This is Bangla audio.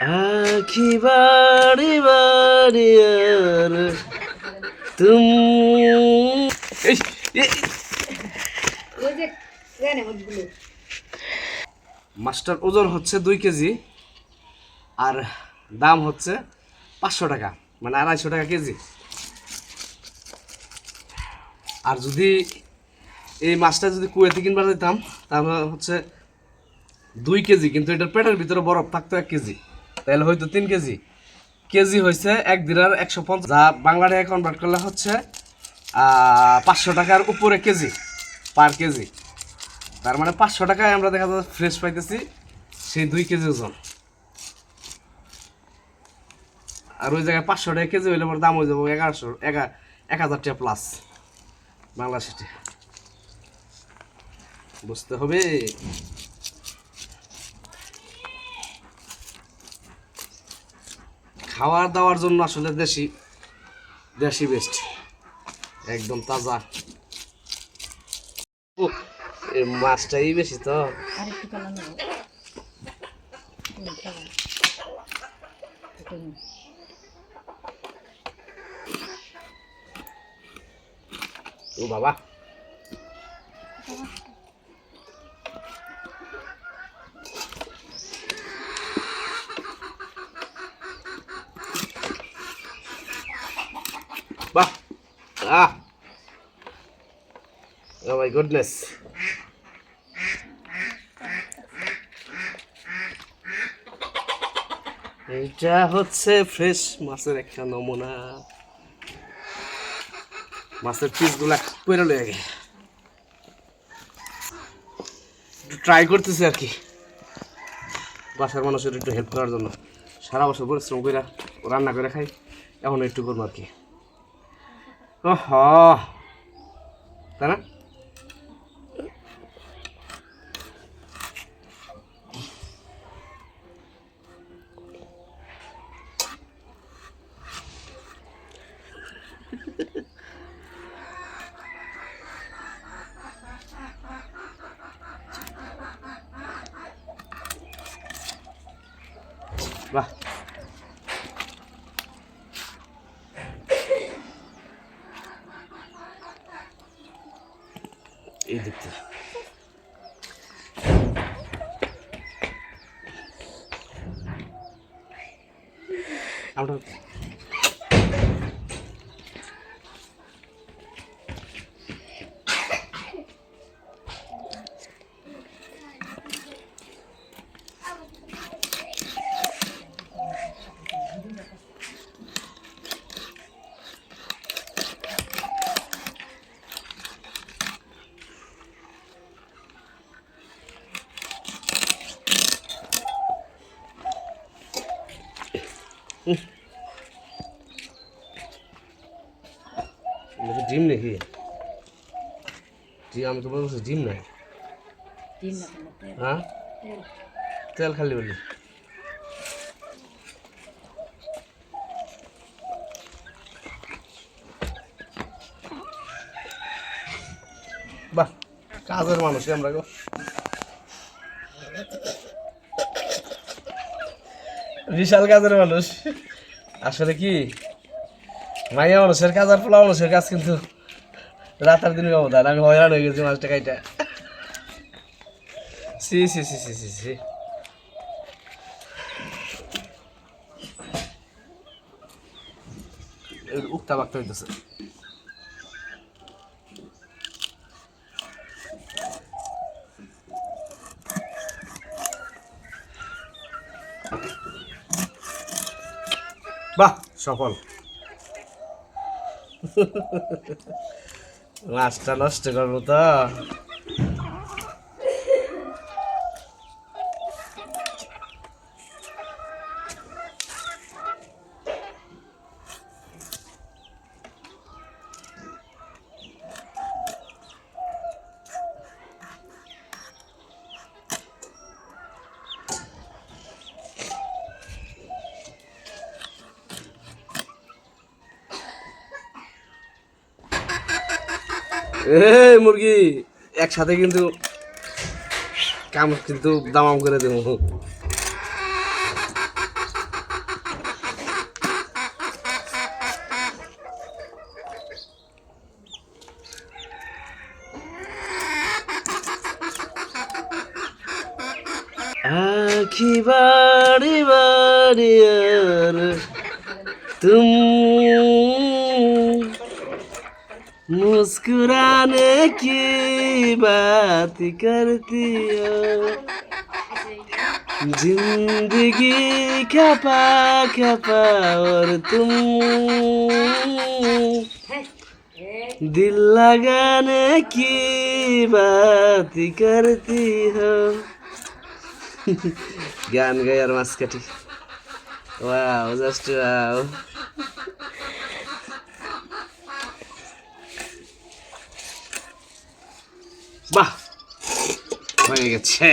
আখি বাড়ি বাড়ি আর তুম এই মাছটার ওজন হচ্ছে 2 কেজি আর দাম হচ্ছে 500 টাকা, মানে 250 টাকা কেজি। আর যদি এই মাছটা যদি কুয়েতে কিনবার দিতাম তাহলে হচ্ছে 2 কেজি, কিন্তু এটার পেটের ভিতরে বরফ থাকতো 1 কেজি, তাহলে হয়তো 3 কেজি। কেজি হয়েছে 1 দিনার 150, যা বাংলা টাকায় কনভার্ট করলে হচ্ছে 500 টাকার উপরে কেজি, পার কেজি। তার মানে 500 টাকায় আমরা দেখা যাচ্ছে ফ্রেশ পাইতেছি সেই 2 কেজি ওজন। আর ওই জায়গায় 500 টাকা কেজি হইলে আমার দাম হয়ে যাবো 1000 টাকা প্লাস বাংলাদেশে। বুঝতে হবে। খাওয়ার দাওয়ার জন্য আসলে দেশি দেশি বেস্ট, একদম তাজা। এই মাছটাই বেশি তো। ও বাবা, বাহ, আহ, ও মাই গুডনেস। এটা হচ্ছে ফ্রেশ মাছের একটা নমুনা। মাছের পিসগুলা পড়ে লয়ে গে একটু ট্রাই করতেছি আর কি, বাসার মানুষের একটু হেল্প করার জন্য। সারা বছর পরিশ্রম করে রান্না করে খাই, এখন একটু করবো আর কি। ও হ, তাই না? বাহ, এই দেখতে আমরা ডিম নাকি? আমি তো বলছি ডিম নাই। হ্যাঁ, তেল খালি বলি। বাহ, কাজের মানুষ আমরা গো, বিশাল কাজের মানুষ। আসলে কি মাইয়া মানুষের কাজ আর পোলা মানুষের কাজ কিন্তু রাত আর দিন ব্যবধান। আমি হয়রান হয়ে গেছি মাছটা খাইটা। সি সি সি সি সি সি, উক্তা বাক্তা হইতেছে। বাহ, সফল। মাছটা নষ্ট করবো তো। মুরগি একসাথে কিন্তু কাম কিন্তু দামাম করে দেবো। की बारी बारी और तुम मुस्कुराने की बात करती हो जिंदगी खपा खपा और तुम दिल लगाने की बात करती हो গান গাই আর মাছ কাটি ওয়াও জাস্ট ওয়াও বাহ হয়ে গেছে